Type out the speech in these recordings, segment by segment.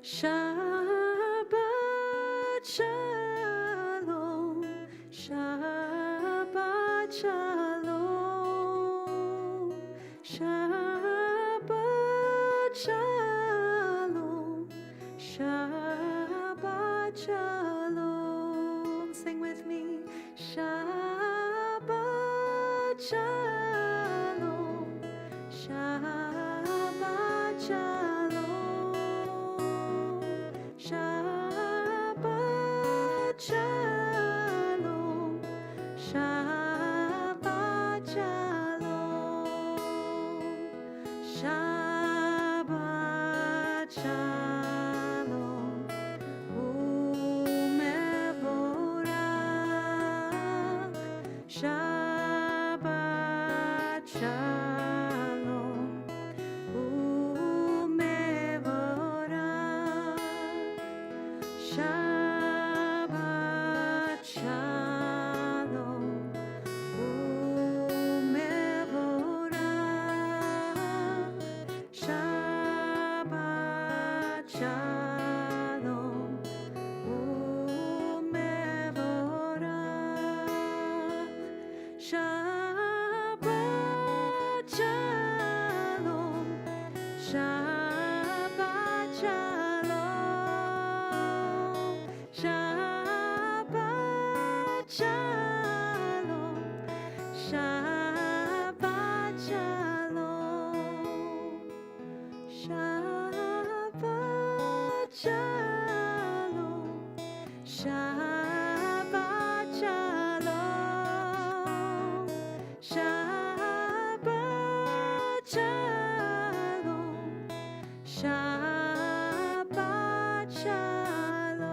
Shabbat Shalom, Shabbat Shalom, Shabbat Shalom, Shabbat Shalom. Sing with me. Shabbat Shalom, Shabbat Shalom, Shabbat Shalom, Shabbat Shalom, Shabbat Shalom, Umevorach, Shabbat Shalom, Umevorach, Shabbat Shalom, Umevorach, Shabbat Shalom, Umevorach, Shabbat Shalom, Shabbat Shalom, Shabbat Shalom, Shabbat Shalom, Shabbat Shalom, Shabbat Shalom, Shabbat Shalom, Shabbat Shalom.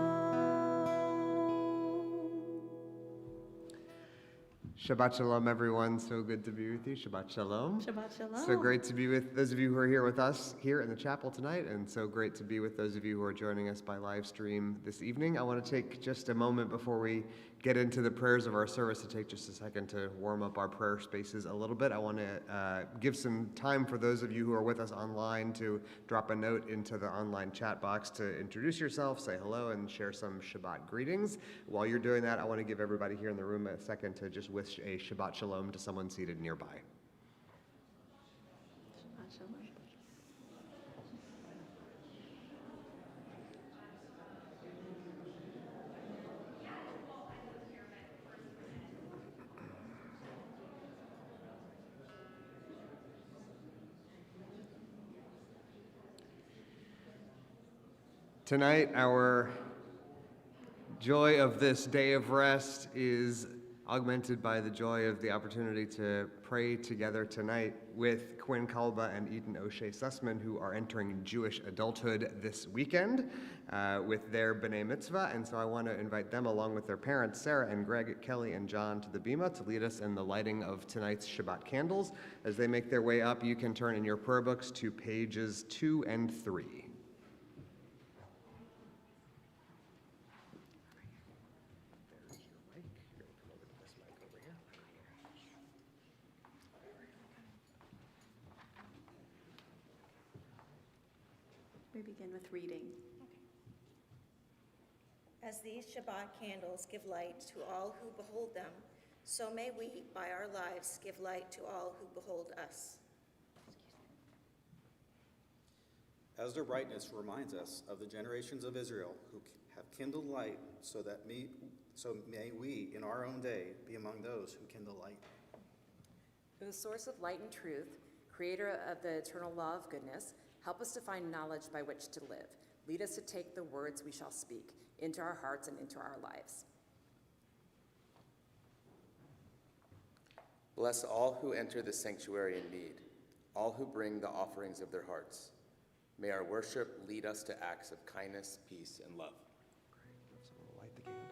Shabbat Shalom, everyone. So good to be with you. Shabbat Shalom. Shabbat Shalom. So great to be with those of you who are here with us here in the chapel tonight, and so great to be with those of you who are joining us by live stream this evening. I want to take just a moment before we get into the prayers of our service to take just a second to warm up our prayer spaces a little bit. I want to give some time for those of you who are with us online to drop a note into the online chat box to introduce yourself, say hello, and share some Shabbat greetings. While you're doing that, I want to give everybody here in the room a second to just wish a Shabbat Shalom to someone seated nearby. Shabbat Shalom. Tonight, our joy of this day of rest is augmented by the joy of the opportunity to pray together tonight with Quinn Kalba and Eden O'Shea Sussman, who are entering Jewish adulthood this weekend with their B'nai Mitzvah. And so I want to invite them, along with their parents, Sarah and Greg, Kelly and John, to the Bima to lead us in the lighting of tonight's Shabbat candles. As they make their way up, you can turn in your prayer books to pages 2 and 3. We begin with reading. As these Shabbat candles give light to all who behold them, so may we, by our lives, give light to all who behold us. As their brightness reminds us of the generations of Israel who have kindled light, so may we, in our own day, be among those who kindle light. Whose source of light and truth, creator of the eternal law of goodness, help us to find knowledge by which to live. Lead us to take the words we shall speak into our hearts and into our lives. Bless all who enter the sanctuary in need, all who bring the offerings of their hearts. May our worship lead us to acts of kindness, peace, and love. Great. So we'll light the candles.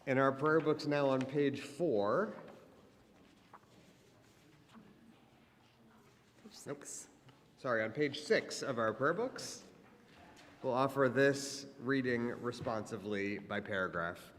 In our prayer books now on page 4. Nope. Sorry, on page 6 of our prayer books, we'll offer this reading responsively by paragraph.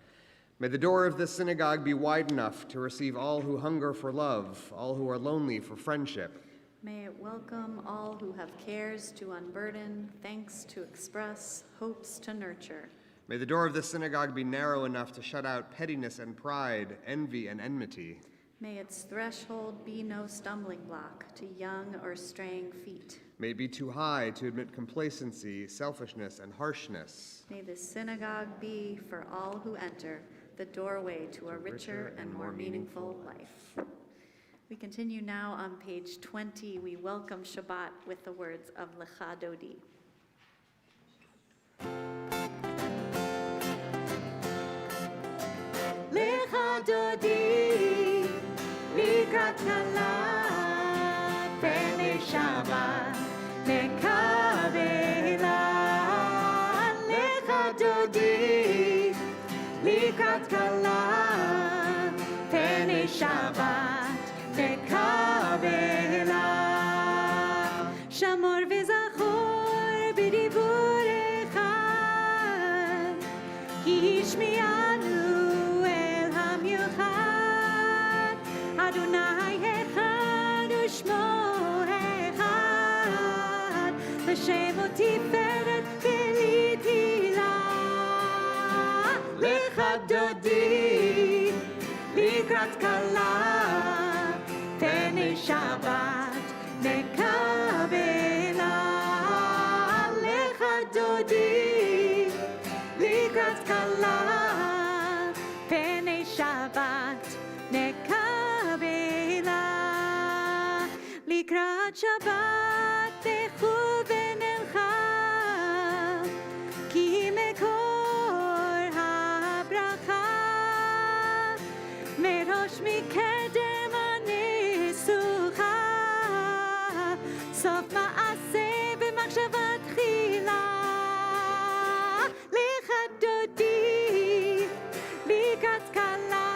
May the door of this synagogue be wide enough to receive all who hunger for love, all who are lonely for friendship. May it welcome all who have cares to unburden, thanks to express, hopes to nurture. May the door of this synagogue be narrow enough to shut out pettiness and pride, envy and enmity. May its threshold be no stumbling block to young or straying feet. May it be too high to admit complacency, selfishness, and harshness. May this synagogue be, for all who enter, the doorway to a richer and more meaningful life. We continue now on page 20. We welcome Shabbat with the words of Lecha Dodi. Lecha Dodi, Likrat Kalat, Pele Shabbat, Nekabela. Lecha Dodi, Likrat Kalat, Pele Shabbat, Nekabela. Shamor v'zachor b'dibur echad, ki hishmi'anu el hamiuchad. Adonai echad u'shmo echad, l'shem u'tiferet v'litila. Lecha Dodi, likrat kala, Pnei Shabbat nekabela. Lecha Dodi, likrat kala, Pnei Shabbat nekabela. Likrat Shabbat techu v'nelcha, ki mekor habracha, merosh mikedem הנצוחה, סוף מעשה במחשבה תחילה. lecha dodi, likrat kala,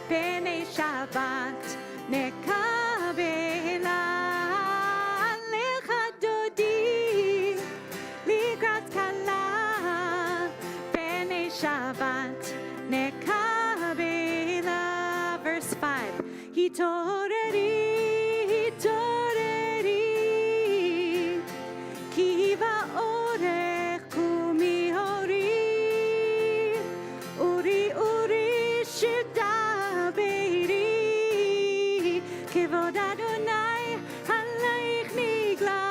פני שבת נקבלה. lecha dodi, likrat kala, פני שבת נקבלה. Verse 5. Hitoreri, hitoreri, ki ba'orech kumi hori, uri uri shida beiri, kevod Adonai halayich nigla.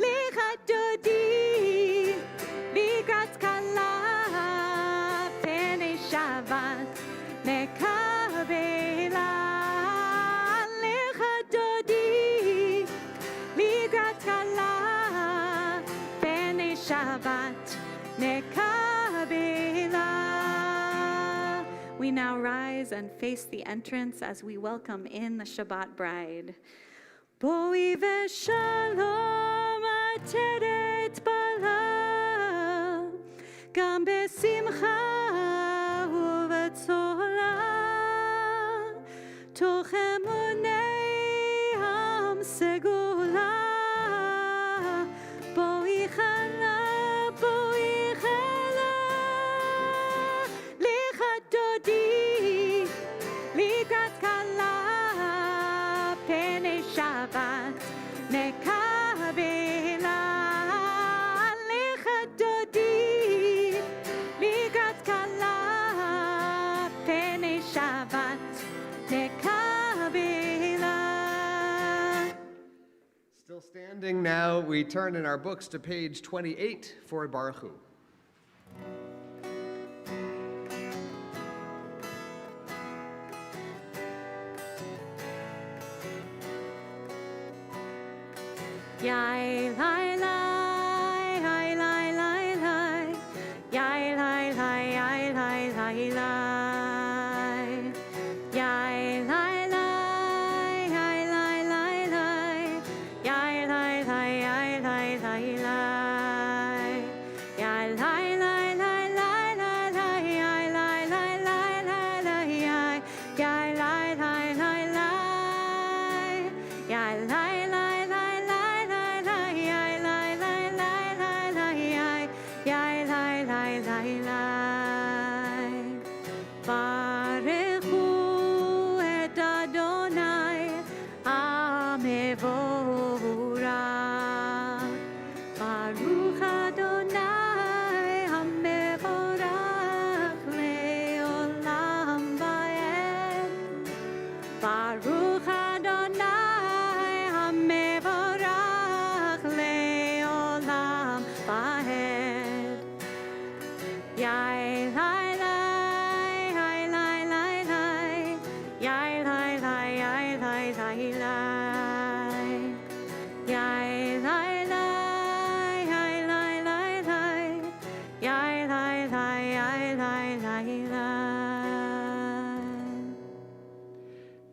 Lecha dodi, likrat kala, pnei Shabbat nekabela. Lecha dodi, likrat kala, pnei Shabbat nekabela. We now rise and face the entrance as we welcome in the Shabbat bride. Boi v'shalom ateret bala, gam besimcha ובצולה, תוך אמוני עם סגולה. בואי חלה, בואי חלה. lecha dodi, likrat kala, פני שבת נקבלה. lecha dodi, likrat kala, פני שבת נקבלה. Still standing now, we turn in our books to page 28 for Baruch Hu. Yai lai lai, yai lai lai lai, yai lai lai, yai lai lai.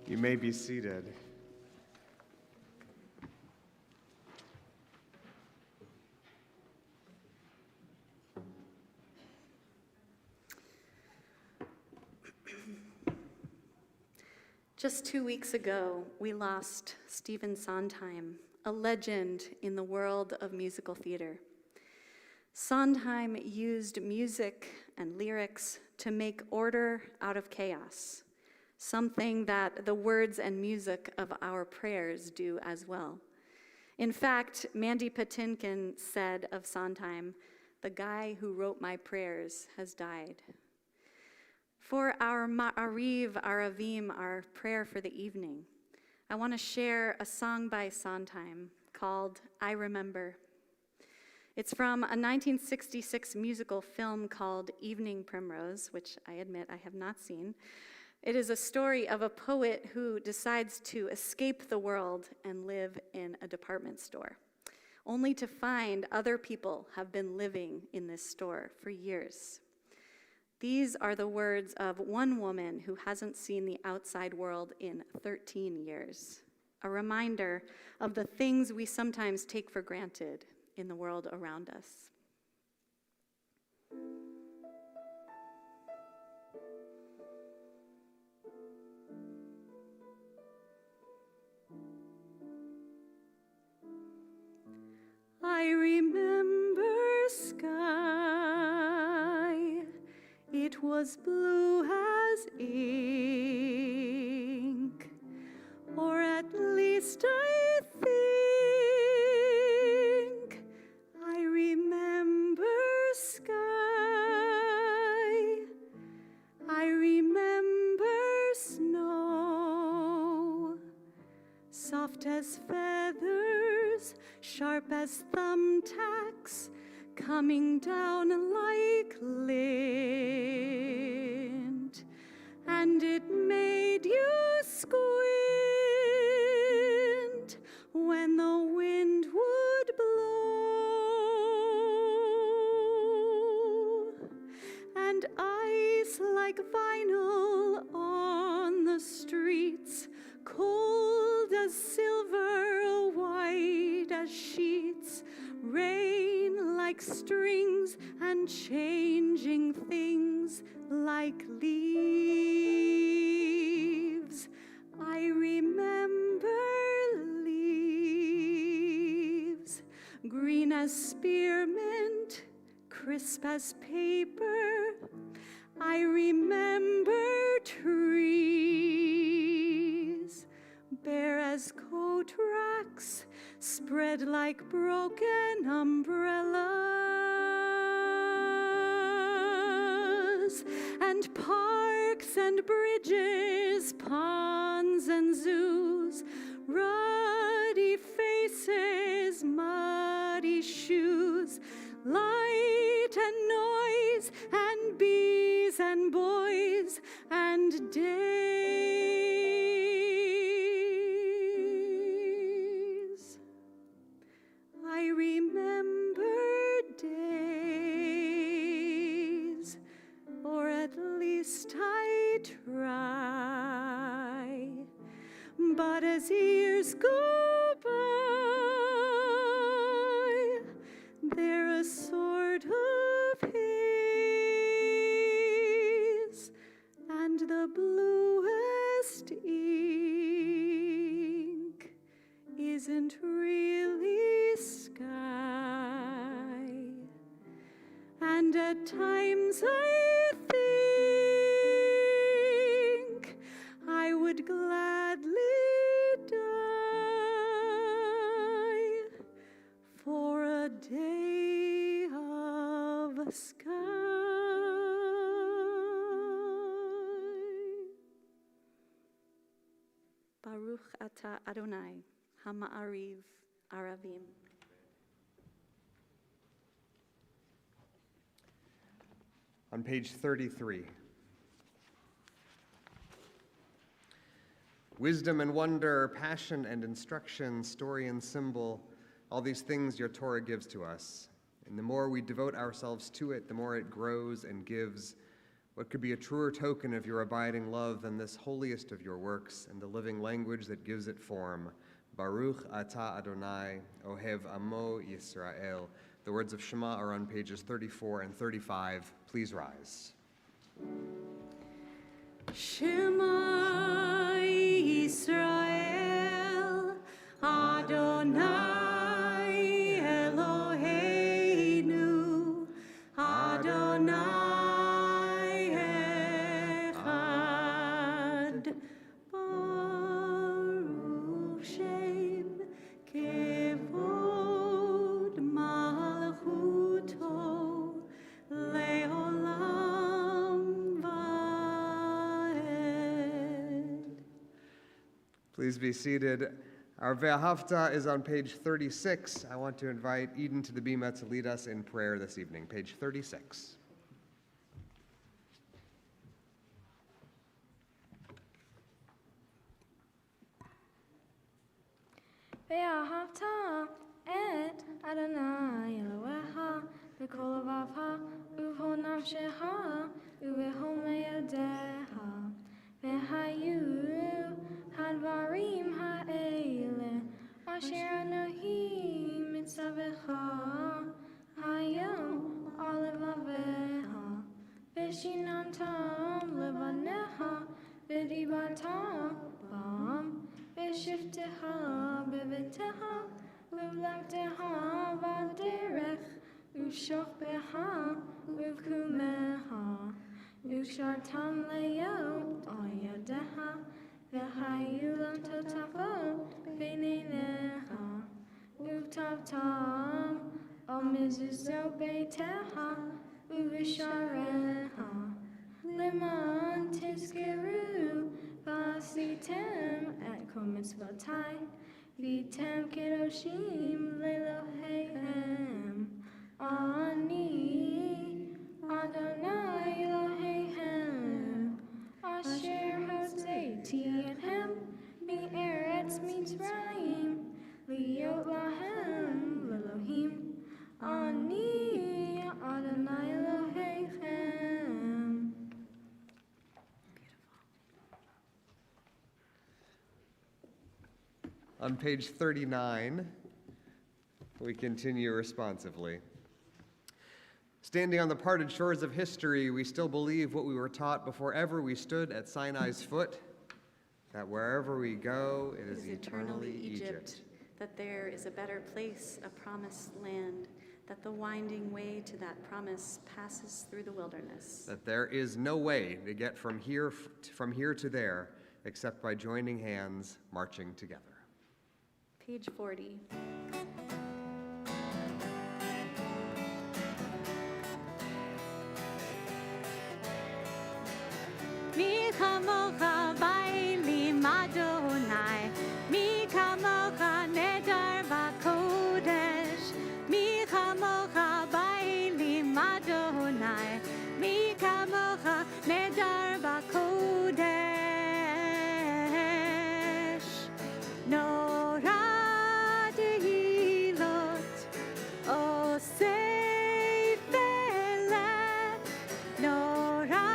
You may be seated. Just 2 weeks ago, we lost Stephen Sondheim, a legend in the world of musical theater. Sondheim used music and lyrics to make order out of chaos, something that the words and music of our prayers do as well. In fact, Mandy Patinkin said of Sondheim, "The guy who wrote my prayers has died." For our Ma'ariv, our Avim, our prayer for the evening, I want to share a song by Sondheim called I Remember. It's from a 1966 musical film called Evening Primrose, which I admit I have not seen. It is a story of a poet who decides to escape the world and live in a department store, only to find other people have been living in this store for years. These are the words of one woman who hasn't seen the outside world in 13 years, a reminder of the things we sometimes take for granted in the world around us. I remember sky, it was blue as ink, or at least I think I remember sky. I remember snow, soft as feathers, sharp as thumbtacks, coming down like lint, and it made you squint when the wind would blow, and ice like vinyl on the streets, cold as silver, white as sheets, rain like strings and changing things like leaves. I remember leaves, green as spearmint, crisp as paper. I remember trees, bare as coat racks, spread like broken umbrellas, and parks and bridges, ponds and zoos, ruddy faces, muddy shoes, light and noise, and bees and boys and days. I remember days, or at least least I try. But as years go by, they're a sort of haze, and the bluest ink isn't really sky. And at times I think I would gladly die for a day of sky. Baruch atah Adonai, Hama'ariv Aravim. On page 33. Wisdom and wonder, passion and instruction, story and symbol, all these things your Torah gives to us. And the more we devote ourselves to it, the more it grows and gives. What could be a truer token of your abiding love than this holiest of your works and the living language that gives it form? Baruch atah Adonai, Ohev Amo Yisrael. The words of Shema are on pages 34 and 35. Please rise. Shema Yisrael, Adonai Eloheinu, Adonai Echad. Baruch Shem Kevod Malchuto Leolam Vaed. Please be seated. Our Ve'ahavta is on page 36. I want to invite Eden to the bima to lead us in prayer this evening. Page 36. ואהבת את אדוני אלוהיך בכל לבבך ובכל נפשך ובכל מאודך. והיו הדברים האלה אשר אנוכי מצווך היום על לבביך, ושיננתם לבניך ודיברת בם בשבתך בביתך ובלכתך בדרך ובשוכבך ובקומך וקשרתם להיות על ידיך והיו למטוטפות בין עיניך וכתבתם על מזוזות ביתך ובשעריך למען תזכרו ועשיתם את כל מצוותי והייתם קדושים לאלוהיהם. אני אדוני אלוהיהם אשר הוצאתי אתכם מארץ מצרים להיות להם לאלוהים. אני אדוני אלוהיכם. On page 39, we continue responsively. Standing on the parted shores of history, we still believe what we were taught before ever we stood at Sinai's foot, that wherever we go, it is eternally Egypt. That there is a better place, a promised land, that the winding way to that promise passes through the wilderness. That there is no way to get from here to there except by joining hands, marching together. Page 40. Mi chamocha bailim Adonai, mi chamocha nedar b'kodesh, mi chamocha bailim Adonai, mi chamocha nedar b'kodesh. Nora tehilot, osei felet, Nora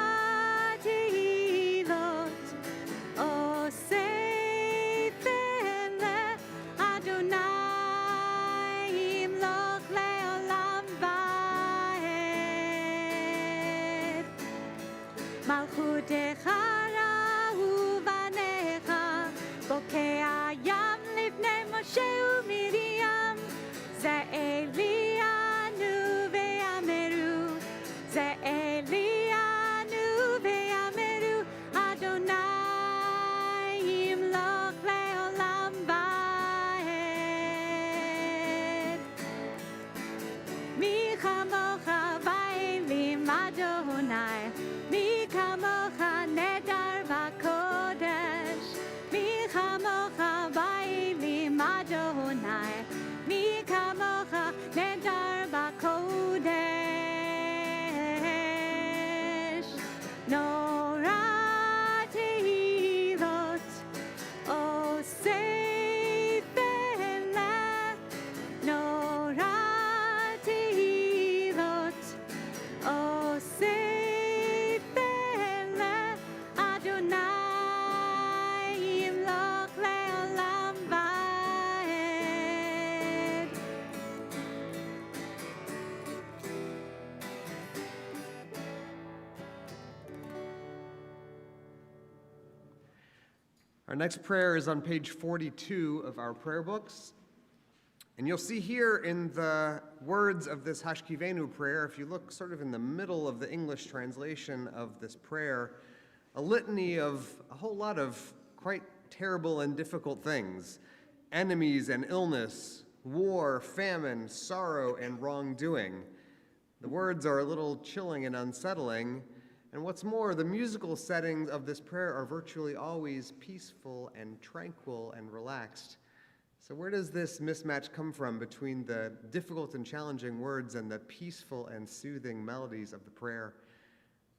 ידיך ראו בניך, בוקע ים לפני משה ומרים, זה אלינו ויאמרו, זה אלינו ויאמרו, אדוני ימלוך לעולם ועד. מי כמוך באלים אדוני, מי כמוך נדר בקודש, מי כמוך באלים אדוני, מי כמוך נדר בקודש. נורא תהילות עושה פלא, נורא תהילות עושה פלא, אדוני ימלוך לעולם ועד. Our next prayer is on page 42 of our prayer books. And you'll see here in the words of this Hashkivenu prayer, if you look sort of in the middle of the English translation of this prayer, a litany of a whole lot of quite terrible and difficult things: enemies and illness, war, famine, sorrow, and wrongdoing. The words are a little chilling and unsettling, and what's more, the musical settings of this prayer are virtually always peaceful and tranquil and relaxed. So where does this mismatch come from between the difficult and challenging words and the peaceful and soothing melodies of the prayer?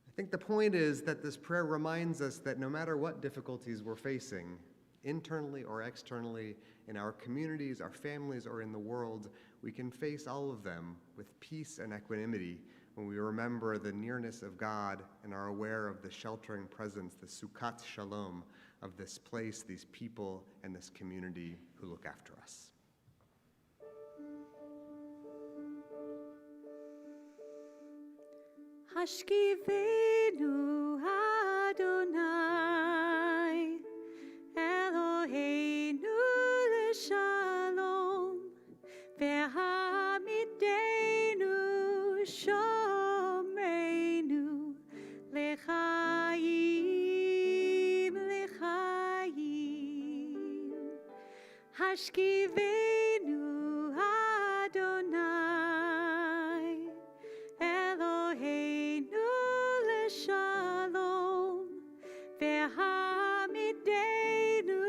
I think the point is that this prayer reminds us that no matter what difficulties we're facing, internally or externally, in our communities, our families, or in the world, we can face all of them with peace and equanimity when we remember the nearness of God and are aware of the sheltering presence, the Sukkat Shalom, of this place, these people, and this community who look after us. Hashkivenu Adonai, Eloheinu l'shalom, ve'hamidenu shomreinu l'chaim l'chaim. Hashkivenu Adonai, Eloheinu l'shalom, ve'hamidenu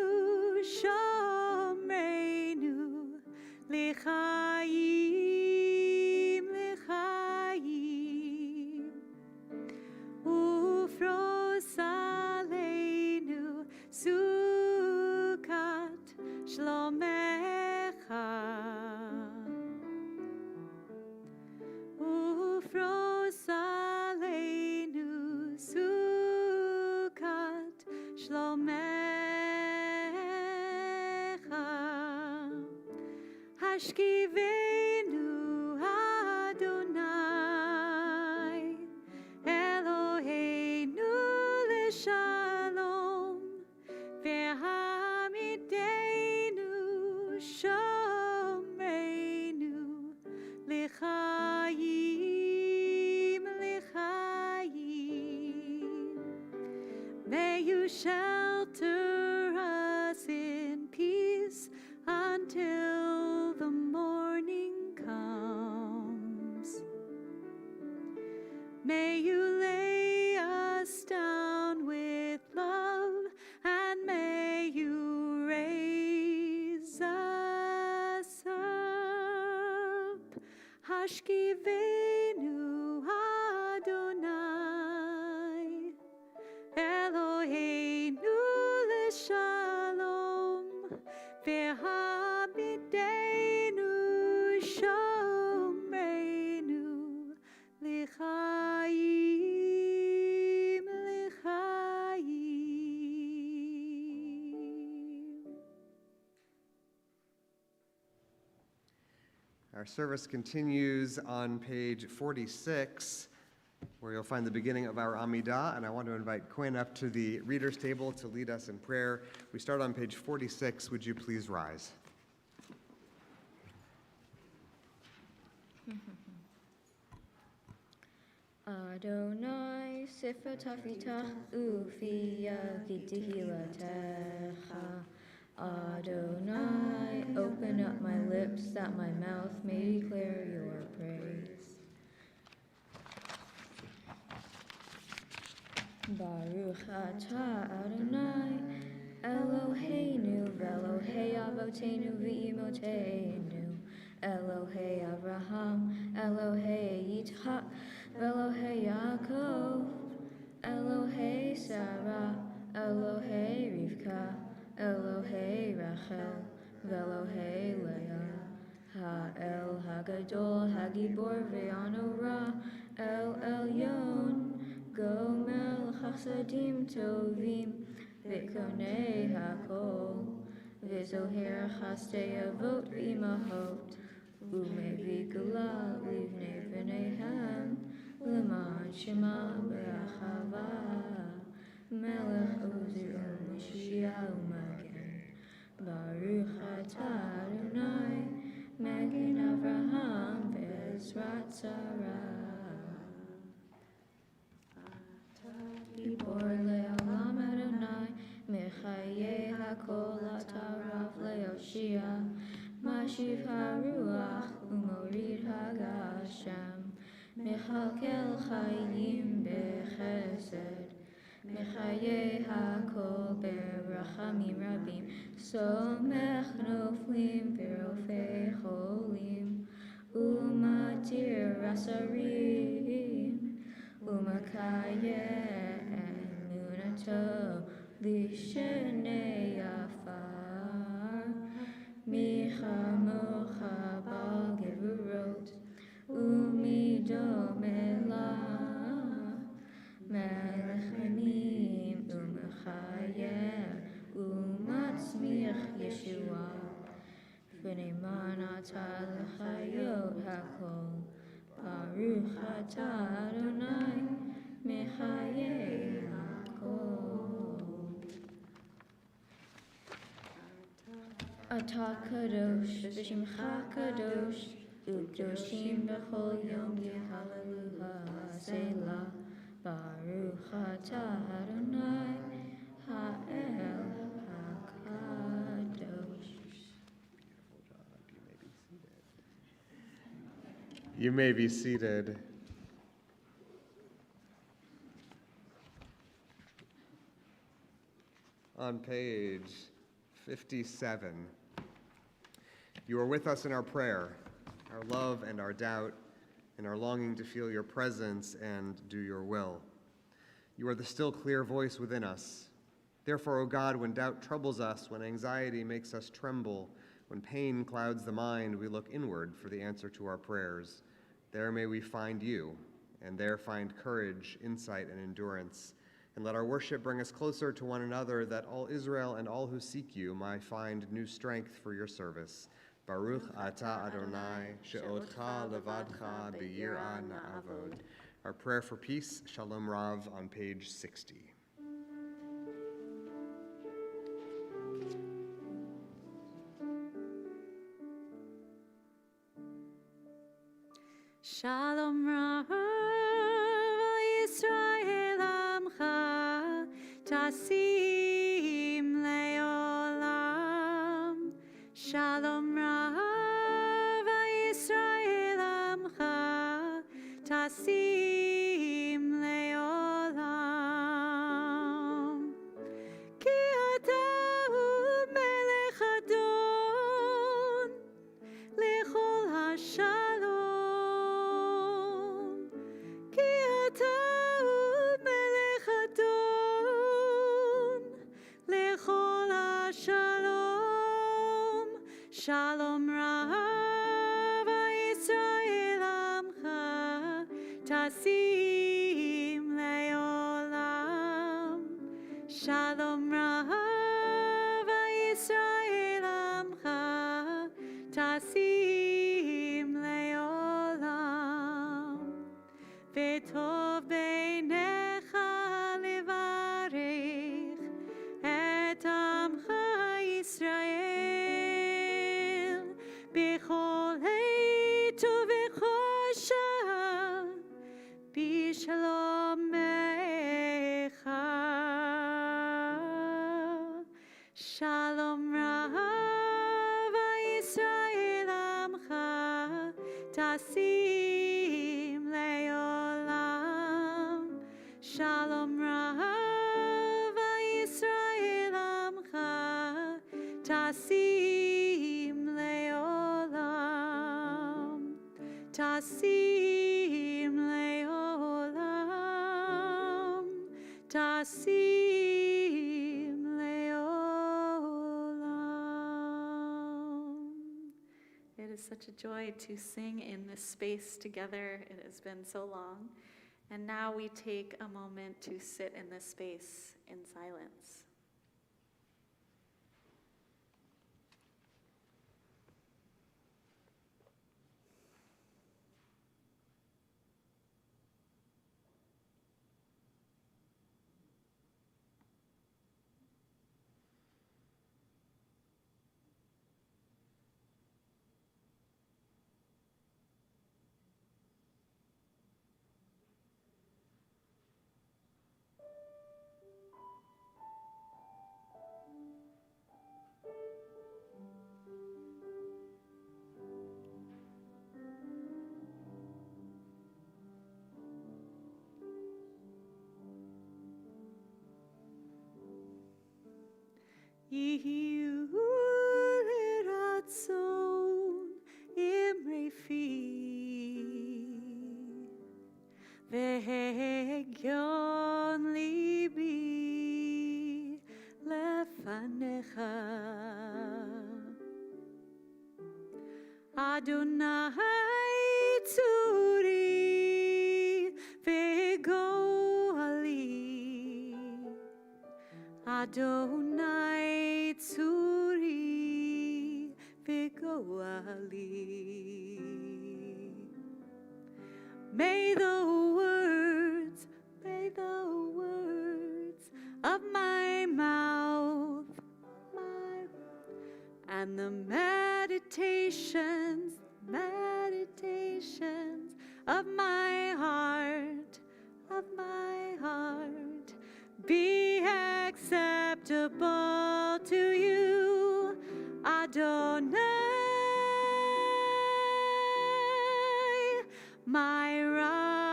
shomreinu l'chaim l'chaim. Ufros aleinu sukat shlomecha, ufros aleinu sukat shlomecha. Hashkivenu Adonai, Eloheinu l'shalom, ve'hamidenu shomreinu l'chaim l'chaim. May you shelter us in peace until the morning comes. May you lay us down with love, and may you raise us up. Hashkivenu Adonai, Eloheinu l'shalom, ve'hamidenu shomreinu l'chaim l'chaim. Our service continues on page 46, where where you'll find the beginning of our Amidah, and I want to invite Quinn up to the reader's table to lead us in prayer. We start on page 46. Would you please rise? Adonai, Sefer Tafitach, Ufiya Gitihilatecha. Adonai, open up my lips that my mouth may declare your praise. Baruch atah Adonai, Eloheinu v'Elohei Avotenu v'Imotenu, Elohei Avraham, Elohei Yitzchak, v'Elohei Yaakov, Elohei Sarah, Elohei Rivka, Elohei Rachel, v'Elohei Leah, Ha'el Hagadol, Hagibor ve'Anora, El Elyon, Gomel Chasadim Tovim, V'Konei Hakol, V'Zoher Chastei Avot v'Imahot, U'Mevi Gula Livnei V'neihem, L'man Shema B'Achava, Melech Ozer U'Mashiach U'Magen, Baruch atah Adonai, Magen Avraham V'Ezrat Sarah. Gibor le'olam Adonai, Mechayeh hakol atarav le'oshia, Mashiv haruach u'morid hagasham, Mechalkel chayim bechesed, Mechayeh hakol berachamim rabim, Somech noflim v'rofei cholim, U'matir asarim, U'makayeh emunato l'shenei afar, michamocha bal gevurot, u'midom elah, melech yamim u'machayeh, u'matzmiach Yeshua, v'neiman atah l'chayot hakol, Baruch atah Adonai, Mechayeh hakol. Atah kadosh, v'shimcha kadosh, u'kedoshim b'chol yom yehallelu ha'selah. Baruch atah Adonai, ha'el hakadosh. You may be seated. On page 57, you are with us in our prayer, our love and our doubt, and our longing to feel your presence and do your will. You are the still clear voice within us. Therefore, O God, when doubt troubles us, when anxiety makes us tremble, when pain clouds the mind, we look inward for the answer to our prayers. There may we find you, and there find courage, insight, and endurance. And let our worship bring us closer to one another, that all Israel and all who seek you might find new strength for your service. Baruch atah Adonai, she'otcha levadcha b'yirah na'avod. Our prayer for peace, Shalom Rav, on page 60. Shalom Rav Yisrael Amcha Tasim Leolam. Shalom Rav Yisrael Amcha Tasim Leolam. Ki ata hu melech adon lechol hashalom. Shalom Rav Yisrael Amcha Tasim Leolam. Shalom Rav Yisrael Amcha Tasim Leolam. V'tov Shalom Rav Yisrael Amcha Tasim Leolam. Shalom Rav Yisrael Amcha Tasim Leolam. Tasim Leolam. Tasim Leolam. It is such a joy to sing in this space together. It has been so long. And now we take a moment to sit in this space in silence. Yehu leratzon imrefi vehegyon libi lefanecha Adonai tzuri vegoali Adonai tzuri v'goali. May the words of my mouth, and the meditations of my heart, be acceptable to you, Adonai, my rock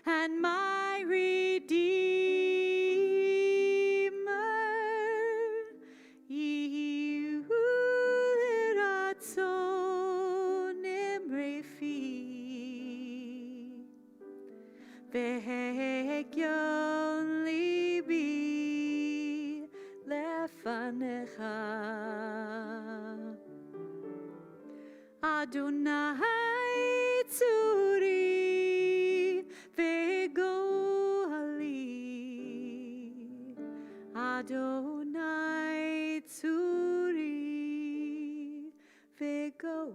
and my redeemer. Yehu leratzon imrefi vehegyon libi lefanecha Adonai tzuri v'goali Adonai tzuri v'goali.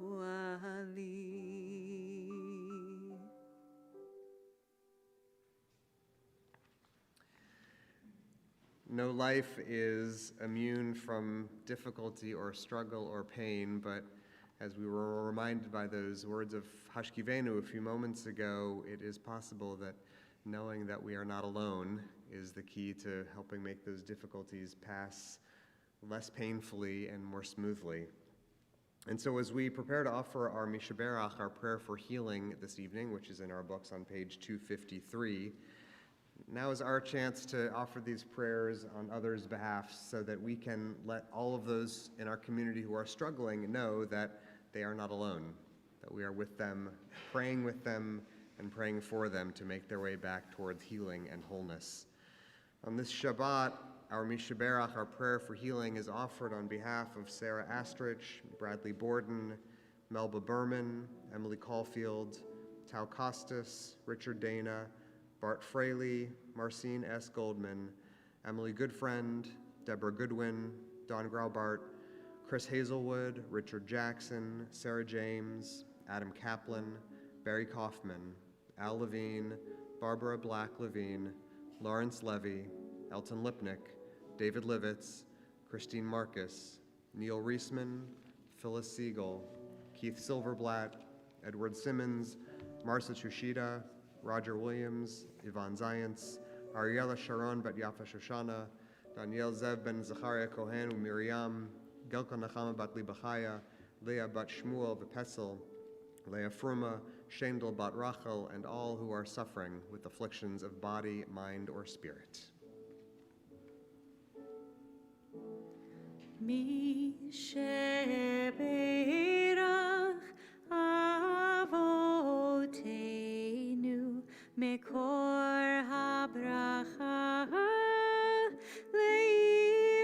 No life is immune from difficulty or struggle or pain, but as we were reminded by those words of Hashkivenu a few moments ago, it is possible that knowing that we are not alone is the key to helping make those difficulties pass less painfully and more smoothly. And so as we prepare to offer our Mishaberach, our prayer for healing this evening, which is in our books on page 253, now is our chance to offer these prayers on others' behalf so that we can let all of those in our community who are struggling know that they are not alone, that we are with them, and praying for them to make their way back towards healing and wholeness. On this Shabbat, our Mishaberach, our prayer for healing, is offered on behalf of Sarah Astrich, Bradley Borden, Melba Berman, Emily Caulfield, Tau Costas, Richard Dana, Bart Fraley, Marcine S. Goldman, Emily Goodfriend, Deborah Goodwin, Don Graubart, Chris Hazelwood, Richard Jackson, Sarah James, Adam Kaplan, Barry Kaufman, Al Levine, Barbara Black Levine, Lawrence Levy, Elton Lipnick, David Livitz, Christine Marcus, Neil Reisman, Phyllis Siegel, Keith Silverblatt, Edward Simmons, Marcia Chushida, Roger Williams, Yvonne Zients, Ariella Sharon Bat Yafa Shoshana, Daniel Zev ben Zachariah Kohen uMiriam, Gelka Nachama bat Libachaya, Leah bat Shmuel v'Pesel, Leah Fruma, Shendel bat Rachel, and all who are suffering with afflictions of body, mind, or spirit. Mi sheberach avoteinu mekor habracha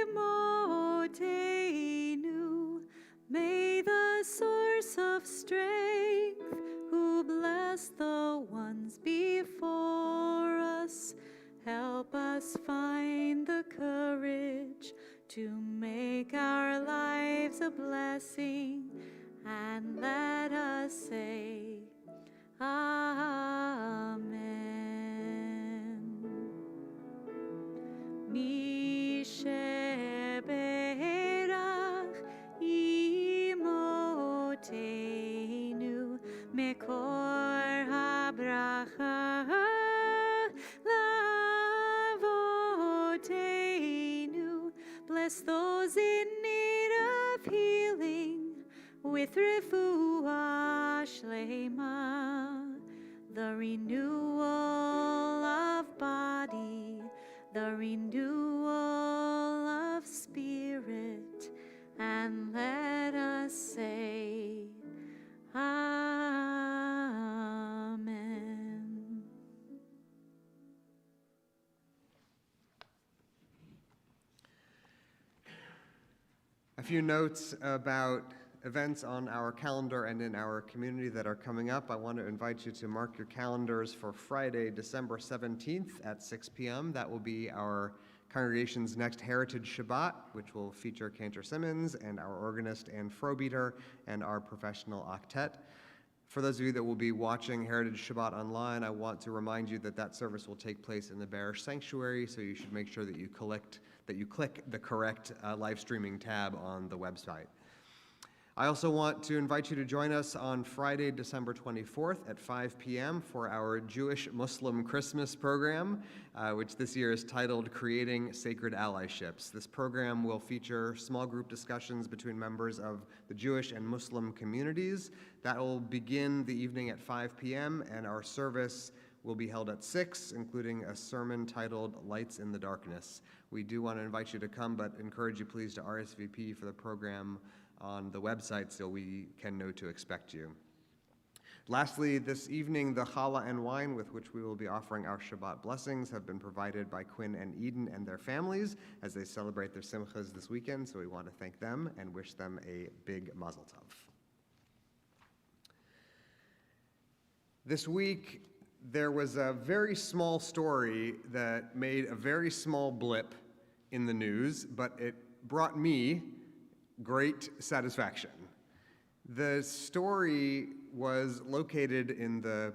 leimotenu. May the source of strength, who bless the ones before us, help us find the courage to make our lives a blessing, and let us say, Amen. Mi sheberach imotenu mekor habracha lavotenu. Bless those in need of healing with refuah shlema, the renewal of body, the renewal of spirit, and let us say, Amen. A few notes about events on our calendar and in our community that are coming up. I want to invite you to mark your calendars for Friday, December 17th at 6 p.m. That will be our congregation's next Heritage Shabbat, which will feature Cantor Simmons and our organist Ann Frobeater and our professional octet. For those of you that will be watching Heritage Shabbat online, I want to remind you that that service will take place in the Barish Sanctuary, so you should make sure that you click the correct live streaming tab on the website. I also want to invite you to join us on Friday, December 24th at 5 p.m. for our Jewish-Muslim Christmas program, which this year is titled Creating Sacred Allyships. This program will feature small group discussions between members of the Jewish and Muslim communities. That will begin the evening at 5 p.m., and our service will be held at 6, including a sermon titled Lights in the Darkness. We do want to invite you to come, but encourage you please to RSVP for the program on the website so we can know to expect you. Lastly, this evening, the challah and wine with which we will be offering our Shabbat blessings have been provided by Quinn and Eden and their families as they celebrate their simchas this weekend, so we want to thank them and wish them a big mazel tov. This week, there was a very small story that made a very small blip in the news, but it brought me great satisfaction. The story was located in the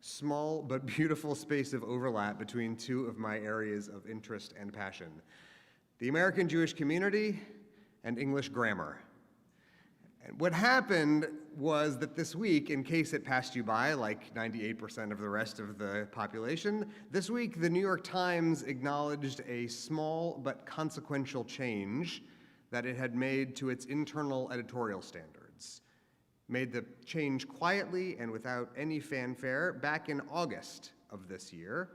small but beautiful space of overlap between two of my areas of interest and passion: the American Jewish community and English grammar. And what happened was that this week, in case it passed you by, like 98% of the rest of the population, this week the New York Times acknowledged a small but consequential change that it had made to its internal editorial standards. Made the change quietly and without any fanfare back in August of this year.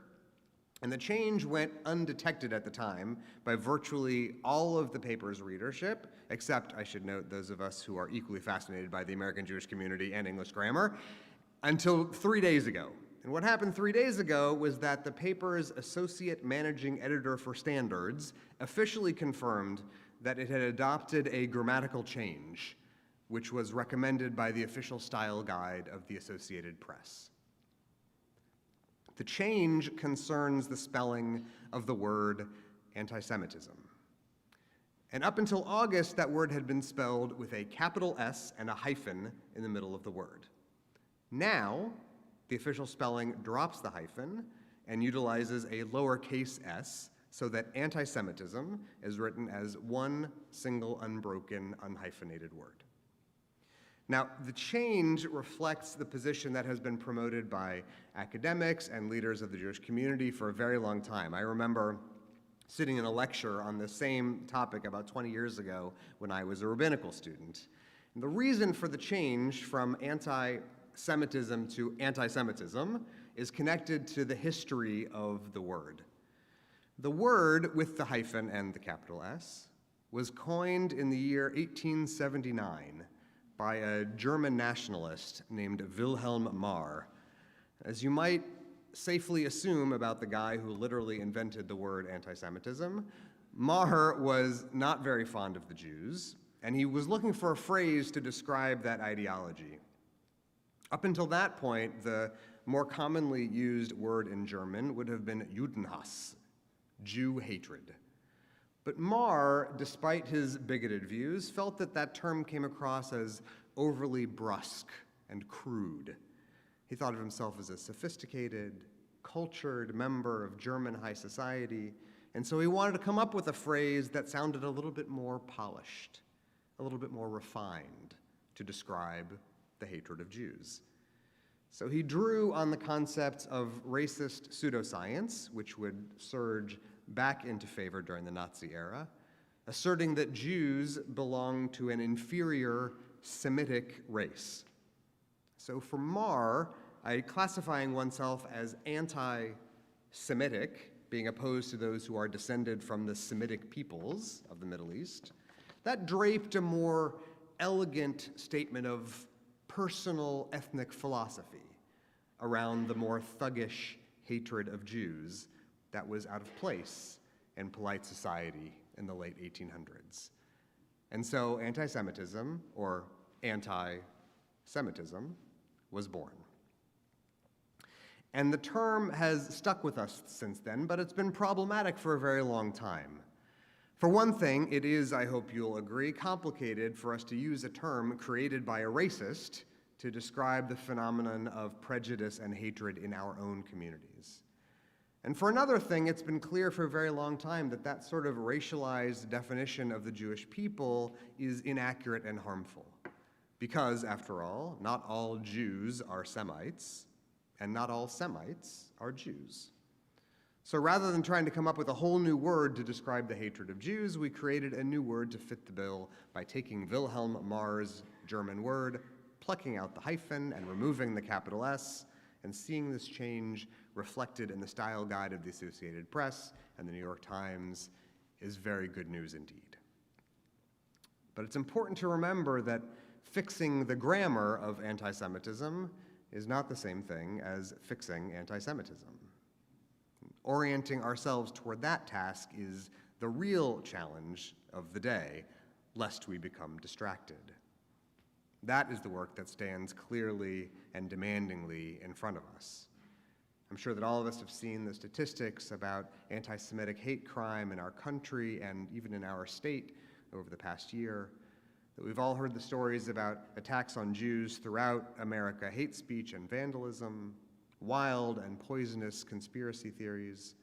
And the change went undetected at the time by virtually all of the paper's readership, except, I should note, those of us who are equally fascinated by the American Jewish community and English grammar, until 3 days ago. And what happened 3 days ago was that the paper's associate managing editor for standards officially confirmed that it had adopted a grammatical change, which was recommended by the official style guide of the Associated Press. The change concerns the spelling of the word anti-Semitism. And up until August, that word had been spelled with a capital S and a hyphen in the middle of the word. Now, the official spelling drops the hyphen and utilizes a lowercase s, so that anti-Semitism is written as one single unbroken, unhyphenated word. Now, the change reflects the position that has been promoted by academics and leaders of the Jewish community for a very long time. I remember sitting in a lecture on the same topic about 20 years ago when I was a rabbinical student. And the reason for the change from anti-Semitism to anti-Semitism is connected to the history of the word. The word, with the hyphen and the capital S, was coined in the year 1879 by a German nationalist named Wilhelm Marr. As you might safely assume about the guy who literally invented the word anti-Semitism, Marr was not very fond of the Jews, and he was looking for a phrase to describe that ideology. Up until that point, the more commonly used word in German would have been Judenhass, Jew hatred. But Marr, despite his bigoted views, felt that that term came across as overly brusque and crude. He thought of himself as a sophisticated, cultured member of German high society, and so he wanted to come up with a phrase that sounded a little bit more polished, a little bit more refined to describe the hatred of Jews. So he drew on the concepts of racist pseudoscience, which would surge back into favor during the Nazi era, asserting that Jews belong to an inferior Semitic race. So for Marr, classifying oneself as anti-Semitic, being opposed to those who are descended from the Semitic peoples of the Middle East, that draped a more elegant statement of personal ethnic philosophy around the more thuggish hatred of Jews that was out of place in polite society in the late 1800s. And so anti-Semitism, or anti-Semitism, was born. And the term has stuck with us since then, but it's been problematic for a very long time. For one thing, it is, I hope you'll agree, complicated for us to use a term created by a racist to describe the phenomenon of prejudice and hatred in our own communities. And for another thing, it's been clear for a very long time that that sort of racialized definition of the Jewish people is inaccurate and harmful. Because, after all, not all Jews are Semites, and not all Semites are Jews. So rather than trying to come up with a whole new word to describe the hatred of Jews, we created a new word to fit the bill by taking Wilhelm Marr's German word, plucking out the hyphen and removing the capital S, and seeing this change reflected in the style guide of the Associated Press and the New York Times is very good news indeed. But it's important to remember that fixing the grammar of anti-Semitism is not the same thing as fixing anti-Semitism. Orienting ourselves toward that task is the real challenge of the day, lest we become distracted. That is the work that stands clearly and demandingly in front of us. I'm sure that all of us have seen the statistics about anti-Semitic hate crime in our country and even in our state over the past year, that we've all heard the stories about attacks on Jews throughout America, hate speech and vandalism, wild and poisonous conspiracy theories.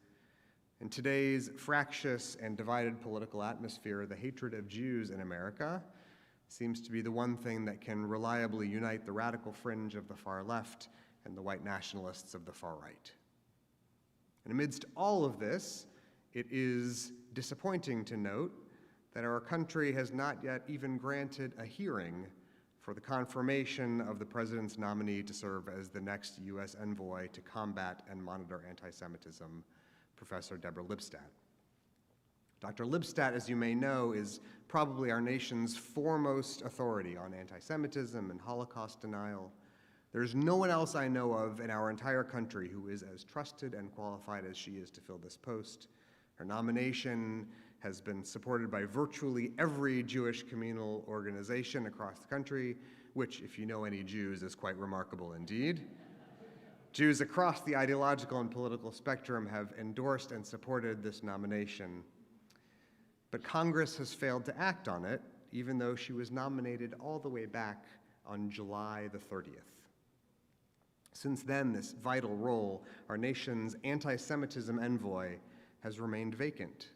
In today's fractious and divided political atmosphere, the hatred of Jews in America seems to be the one thing that can reliably unite the radical fringe of the far left and the white nationalists of the far right. And amidst all of this, it is disappointing to note that our country has not yet even granted a hearing for the confirmation of the president's nominee to serve as the next U.S. envoy to combat and monitor anti-Semitism, Professor Deborah Lipstadt. Dr. Lipstadt, as you may know, is probably our nation's foremost authority on anti-Semitism and Holocaust denial. There's no one else I know of in our entire country who is as trusted and qualified as she is to fill this post. Her nomination has been supported by virtually every Jewish communal organization across the country, which, if you know any Jews, is quite remarkable indeed. Jews across the ideological and political spectrum have endorsed and supported this nomination. But Congress has failed to act on it, even though she was nominated all the way back on July the 30th. Since then, this vital role, our nation's anti-Semitism envoy, has remained vacant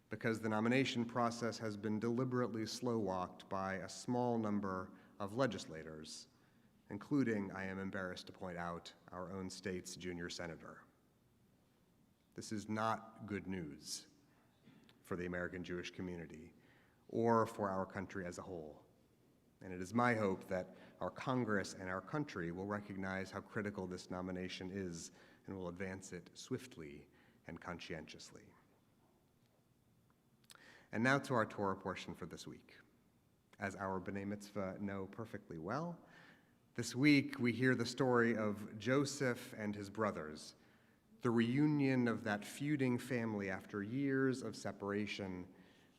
because the nomination process has been deliberately slow-walked by a small number of legislators, including, I am embarrassed to point out, our own state's junior senator. This is not good news for the American Jewish community or for our country as a whole. And it is my hope that our Congress and our country will recognize how critical this nomination is and will advance it swiftly and conscientiously. And now to our Torah portion for this week. As our B'nai Mitzvah know perfectly well, this week we hear the story of Joseph and his brothers, the reunion of that feuding family after years of separation,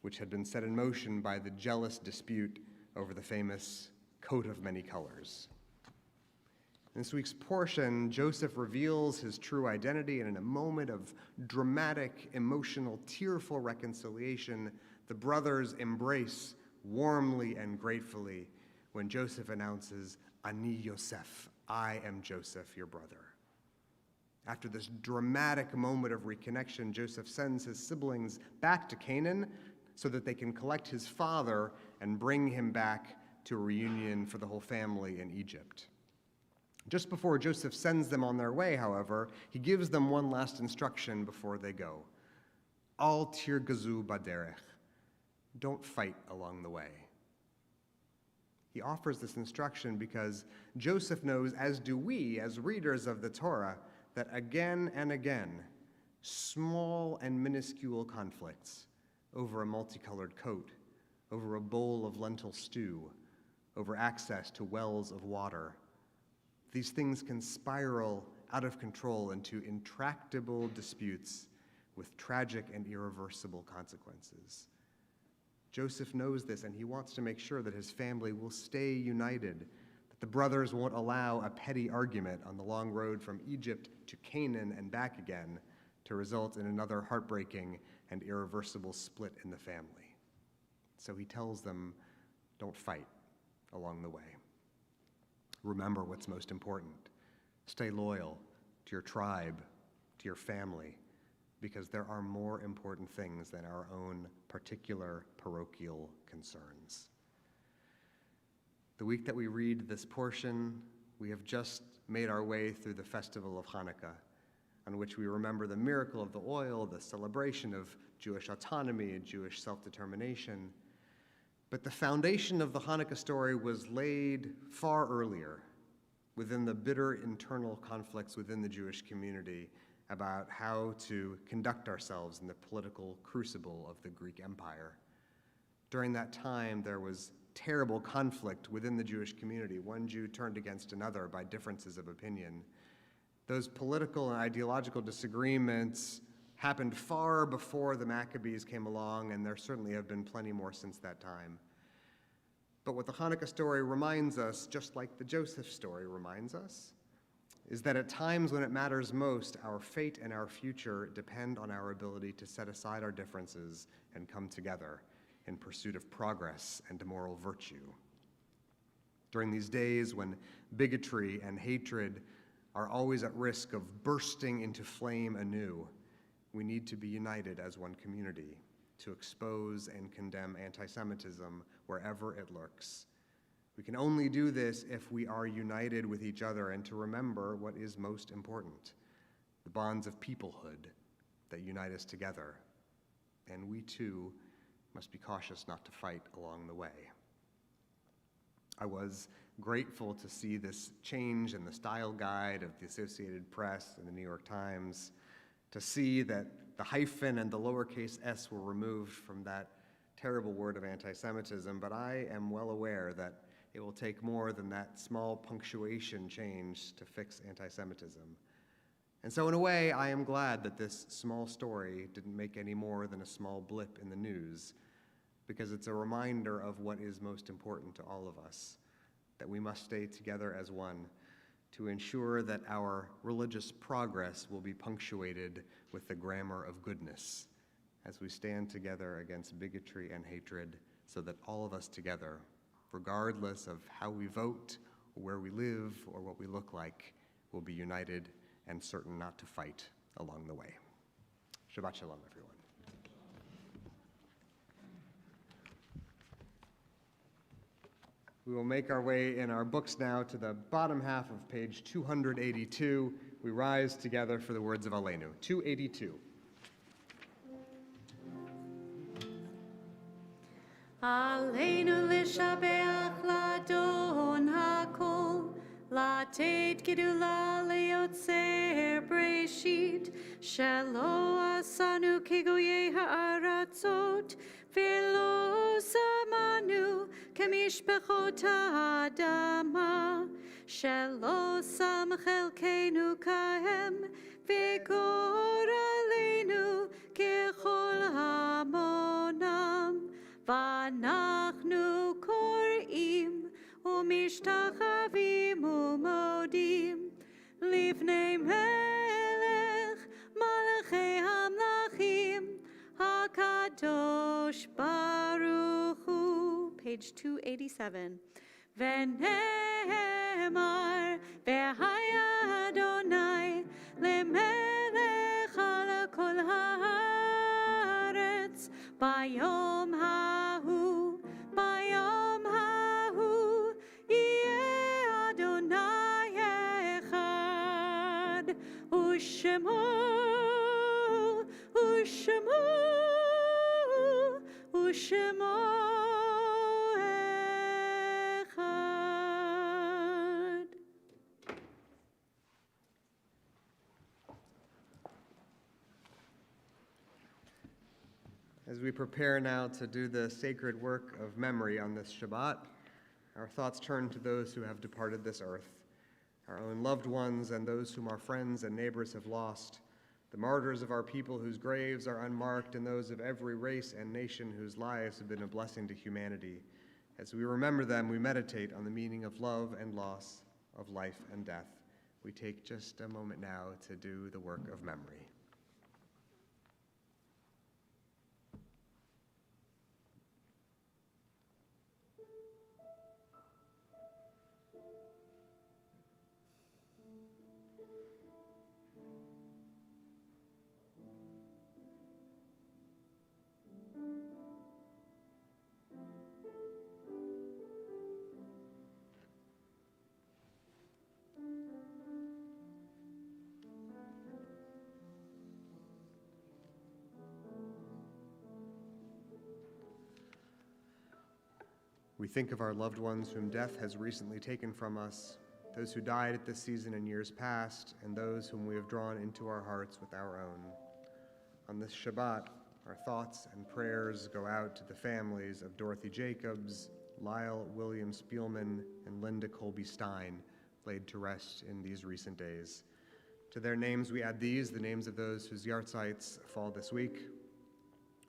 which had been set in motion by the jealous dispute over the famous coat of many colors. In this week's portion, Joseph reveals his true identity, and in a moment of dramatic, emotional, tearful reconciliation, the brothers embrace warmly and gratefully when Joseph announces, Ani Yosef, I am Joseph, your brother. After this dramatic moment of reconnection, Joseph sends his siblings back to Canaan so that they can collect his father and bring him back to a reunion for the whole family in Egypt. Just before Joseph sends them on their way, however, he gives them one last instruction before they go. Al tirgazu baderech. Don't fight along the way. He offers this instruction because Joseph knows, as do we as readers of the Torah, that again and again, small and minuscule conflicts over a multicolored coat, over a bowl of lentil stew, over access to wells of water, these things can spiral out of control into intractable disputes with tragic and irreversible consequences. Joseph knows this, and he wants to make sure that his family will stay united, that the brothers won't allow a petty argument on the long road from Egypt to Canaan and back again to result in another heartbreaking and irreversible split in the family. So he tells them, don't fight along the way. Remember what's most important. Stay loyal to your tribe, to your family, because there are more important things than our own particular parochial concerns. The week that we read this portion, we have just made our way through the festival of Hanukkah, on which we remember the miracle of the oil, the celebration of Jewish autonomy and Jewish self-determination. But the foundation of the Hanukkah story was laid far earlier, within the bitter internal conflicts within the Jewish community about how to conduct ourselves in the political crucible of the Greek Empire. During that time, there was terrible conflict within the Jewish community. One Jew turned against another by differences of opinion. Those political and ideological disagreements happened far before the Maccabees came along, and there certainly have been plenty more since that time. But what the Hanukkah story reminds us, just like the Joseph story reminds us, is that at times when it matters most, our fate and our future depend on our ability to set aside our differences and come together in pursuit of progress and moral virtue. During these days when bigotry and hatred are always at risk of bursting into flame anew, we need to be united as one community to expose and condemn anti-Semitism wherever it lurks. We can only do this if we are united with each other and to remember what is most important, the bonds of peoplehood that unite us together. And we too must be cautious not to fight along the way. I was grateful to see this change in the style guide of the Associated Press and the New York Times, to see that the hyphen and the lowercase s were removed from that terrible word of anti-Semitism, but I am well aware that it will take more than that small punctuation change to fix anti-Semitism. And so in a way, I am glad that this small story didn't make any more than a small blip in the news, because it's a reminder of what is most important to all of us, that we must stay together as one to ensure that our religious progress will be punctuated with the grammar of goodness as we stand together against bigotry and hatred, so that all of us together, regardless of how we vote, or where we live, or what we look like, will be united and certain not to fight along the way. Shabbat Shalom, everyone. We will make our way in our books now to the bottom half of page 282. We rise together for the words of Aleinu. 282. עלינו לשבח לאדון הכל, לתת גדולה ליוצר בראשית, שלא עשנו כגויי הארצות, ולא שמנו כמשפחות האדמה, שלא שם חלקנו כהם, וגורלנו ככל המונם. ואנחנו קוראים ומשתחווים ומודים לפני מלך מלכי המלכים הקדוש ברוך הוא. Page 287. ונאמר והיה אדוני למלך על כל הארץ ביום ההוא, ביום ההוא יהיה אדוני אחד, ושמו אחד. As we prepare now to do the sacred work of memory on this Shabbat, our thoughts turn to those who have departed this earth, our own loved ones and those whom our friends and neighbors have lost, the martyrs of our people whose graves are unmarked, and those of every race and nation whose lives have been a blessing to humanity. As we remember them, we meditate on the meaning of love and loss, of life and death. We take just a moment now to do the work of memory. We think of our loved ones whom death has recently taken from us, those who died at this season in years past, and those whom we have drawn into our hearts with our own. On this Shabbat, our thoughts and prayers go out to the families of Dorothy Jacobs, Lyle William Spielman, and Linda Colby Stein, laid to rest in these recent days. To their names we add these, the names of those whose yahrzeits fall this week.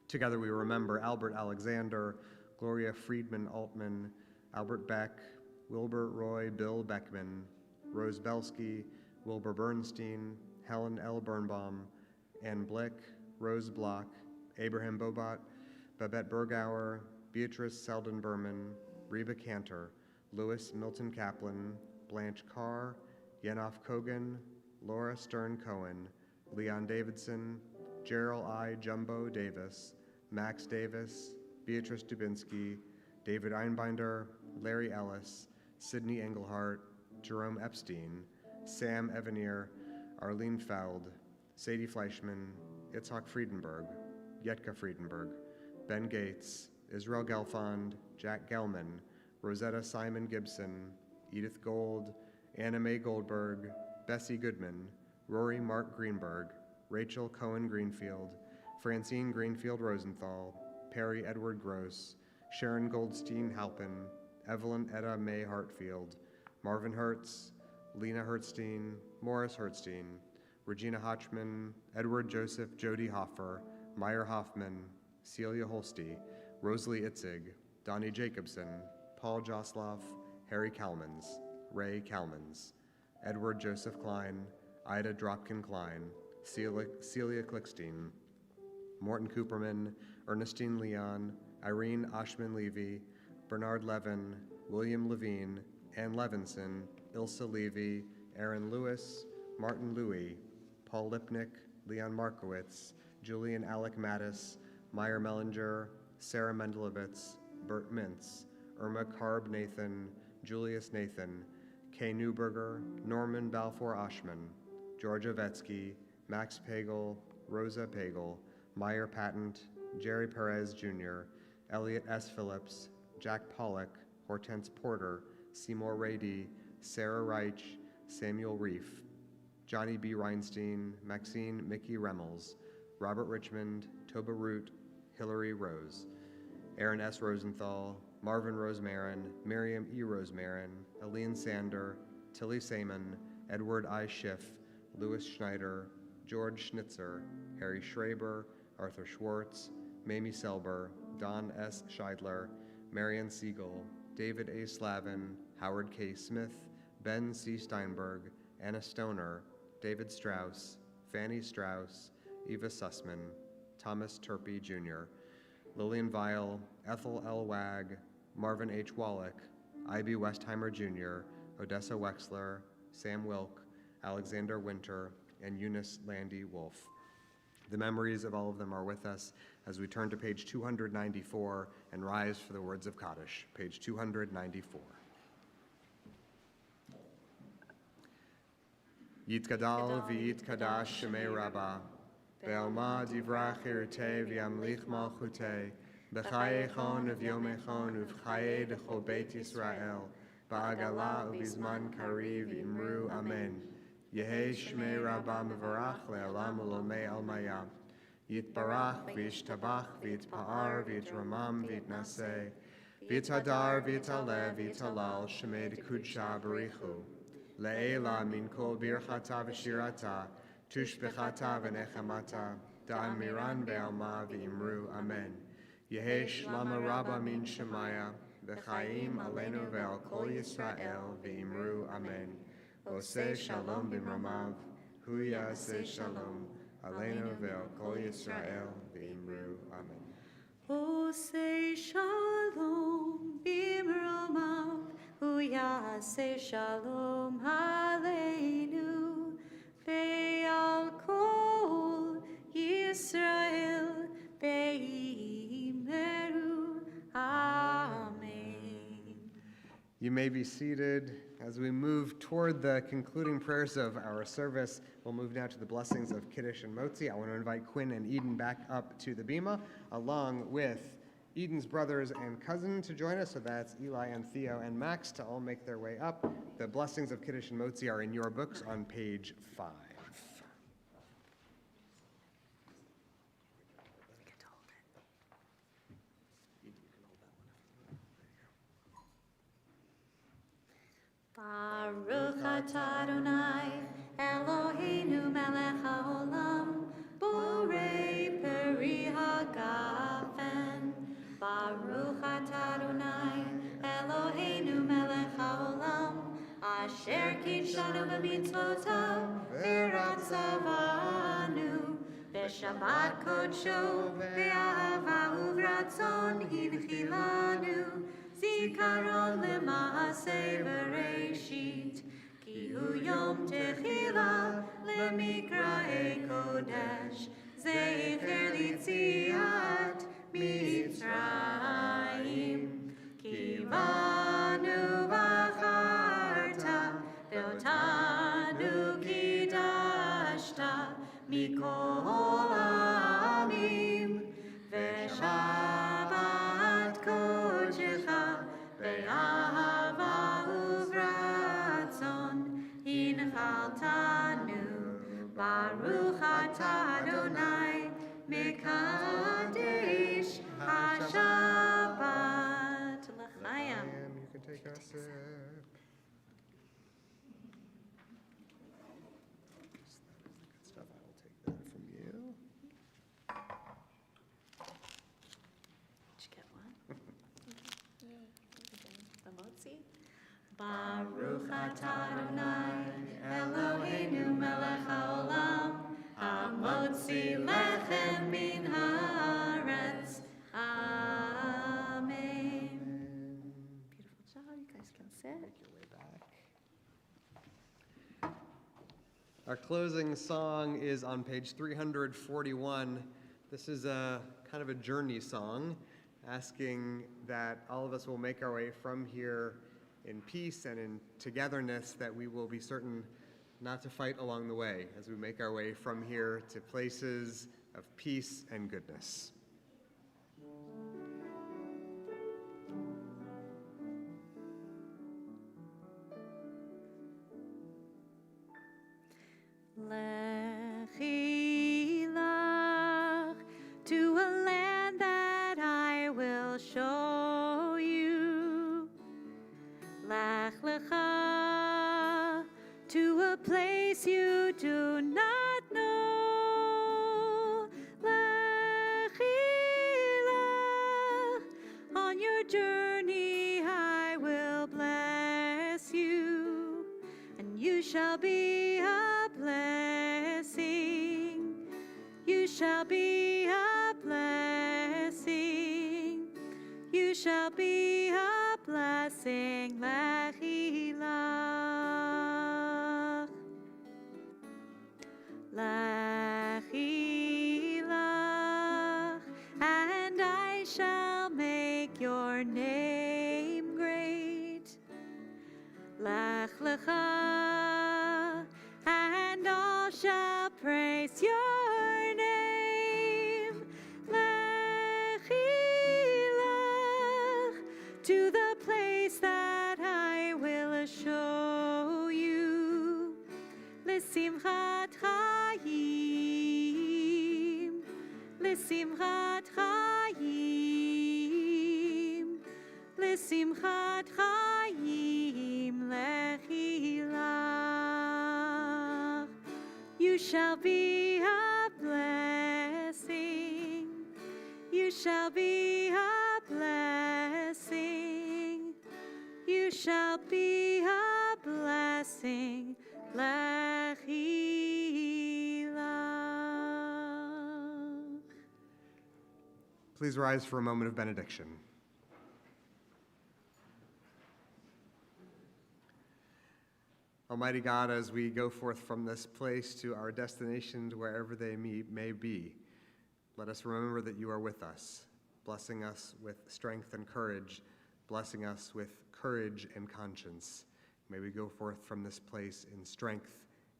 Together we remember Albert Alexander, Gloria Friedman Altman, Albert Beck, Wilbur Roy Bill Beckman, Rose Belsky, Wilbur Bernstein, Helen L. Birnbaum, Ann Blick, Rose Block, Abraham Bobot, Babette Bergauer, Beatrice Selden Berman, Reba Cantor, Louis Milton Kaplan, Blanche Carr, Yenoff Kogan, Laura Stern Cohen, Leon Davidson, Gerald I. Jumbo Davis, Max Davis, Beatrice Dubinsky, David Einbinder, Larry Ellis, Sidney Engelhart, Jerome Epstein, Sam Evanier, Arlene Feld, Sadie Fleischman, Itzhak Friedenberg, Yetka Friedenberg, Ben Gates, Israel Gelfond, Jack Gelman, Rosetta Simon Gibson, Edith Gold, Anna Mae Goldberg, Bessie Goodman, Rory Mark Greenberg, Rachel Cohen Greenfield, Francine Greenfield Rosenthal, Perry Edward Gross, Sharon Goldstein Halpin, Evelyn Etta May Hartfield, Marvin Hertz, Lena Hertzstein, Morris Hertzstein, Regina Hotchman, Edward Joseph Jody Hoffer, Meyer Hoffman, Celia Holste, Rosalie Itzig, Donnie Jacobson, Paul Josloff, Harry Kalmans, Ray Kalmans, Edward Joseph Klein, Ida Dropkin Klein, Celia Klickstein, Morton Cooperman, Ernestine Leon, Irene Oshman Levy, Bernard Levin, William Levine, Ann Levinson, Ilsa Levy, Aaron Lewis, Martin Louie, Paul Lipnick, Leon Markowitz, Julian Alec Mattis, Meyer Mellinger, Sarah Mendelovitz, Bert Mintz, Irma Karb Nathan, Julius Nathan, Kay Newberger, Norman Balfour Oshman, Georgia Vetsky, Max Pagel, Rosa Pagel, Meyer Patent, Jerry Perez Jr., Elliot S. Phillips, Jack Pollock, Hortense Porter, Seymour Rady, Sarah Reich, Samuel Reef, Johnny B. Reinstein, Maxine Mickey Remmels, Robert Richmond, Toba Root, Hillary Rose, Aaron S. Rosenthal, Marvin Rosemarin, Miriam E. Rosemarin, Aline Sander, Tilly Saman, Edward I. Schiff, Louis Schneider, George Schnitzer, Harry Schraber, Arthur Schwartz, Mamie Selber, Don S. Scheidler, Marion Siegel, David A. Slavin, Howard K. Smith, Ben C. Steinberg, Anna Stoner, David Strauss, Fanny Strauss, Eva Sussman, Thomas Turpey Jr., Lillian Weil, Ethel L. Wag, Marvin H. Wallach, I.B. Westheimer Jr., Odessa Wexler, Sam Wilk, Alexander Winter, and Eunice Landy Wolf. The memories of all of them are with us as we turn to page 294 and rise for the words of Kaddish, page 294. Yitgadal v'yitkadash shemei Rabbah, be'alma divrach irtei v'yamlich malchutei, b'chayechon uv'yomechon uv'chayei d'chol Beit Yisrael, ba'agala u'bizman kariv imru amen. Yehei shmei Rabbah mevarach le'alam u'lomei almaya. Yitbarach v'yishtabach v'yitpa'ar v'yitramam v'yitnaseh, v'yithadar v'yitalev v'yitalal shemei d'kudsha barichu. Le'ela min kol birchata v'shirata, tushbechata v'nechamata, da'amiran be'alma v'imru amen. Yehei shlama Rabbah min shemaya, v'chaim aleinu ve'al kol Yisrael v'imru amen. Oseh shalom b'mramav, hu yaseh shalom, aleinu ve'al kol Yisrael v'imru amen. Oseh shalom b'mromav, hu yaseh shalom aleinu ve'al kol Yisrael v'imru amen. You may be seated. As we move toward the concluding prayers of our service, we'll move now to the blessings of Kiddush and Motzi. I want to invite Quinn and Eden back up to the bima, along with Eden's brothers and cousin to join us. So that's Eli and Theo and Max to all make their way up. The blessings of Kiddush and Motzi are in your books on page 5. Baruch atah Adonai, Eloheinu melech haolam, borei peri hagafen. Baruch atah Adonai, Eloheinu melech haolam, asher kidshanu b'mitzvotav, v'ratzavanu, v'shabbat kodsho, v'ahava uvratzon hinchilanu, Zikaron lema'aseh bereshit, ki hu yom techila lemikra'ei kodesh, zecher litziat Mitzrayim, ki banu v'acharta, ve'otanu kidashta, mikol ha'amim, ve'shabbat kodecha, ve'ahava uvratzon hinchaltanu. Baruch atah Adonai mekadesh hashabbat. L'chaim. You can take a sip. Good stuff. I will take that from you. Did you get one? The motzi? Baruch atah Adonai Eloheinu melech haolam, hamotzi lechem min haaretz. Amen. Beautiful job. You guys can sit. Make your way back. Our closing song is on page 341. This is a kind of a journey song, asking that all of us will make our way from here in peace and in togetherness, that we will be certain not to fight along the way as we make our way from here to places of peace and goodness. journey I will bless you, and you shall be a blessing. You shall be a blessing. You shall be a blessing. Lechilach. Lechilach. And I shall make your name great. Lech lecha, and all shall praise your name. Lechilach, to the place that I will show you. L'simchat chayim, l'simchat chayim, l'simchat chayim, lechilach. You shall be a blessing. You shall be a blessing. You shall be a blessing. Lechilach. Please rise for a moment of benediction. Almighty God, as we go forth from this place to our destinations, wherever they may be, let us remember that you are with us, blessing us with strength and courage, blessing us with courage and conscience. May we go forth from this place in strength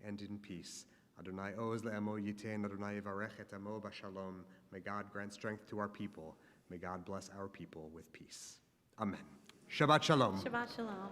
and in peace. Adonai oz le'amo yitain, Adonai yivarech et amo b'shalom. May God grant strength to our people. May God bless our people with peace. Amen. Shabbat shalom. Shabbat shalom.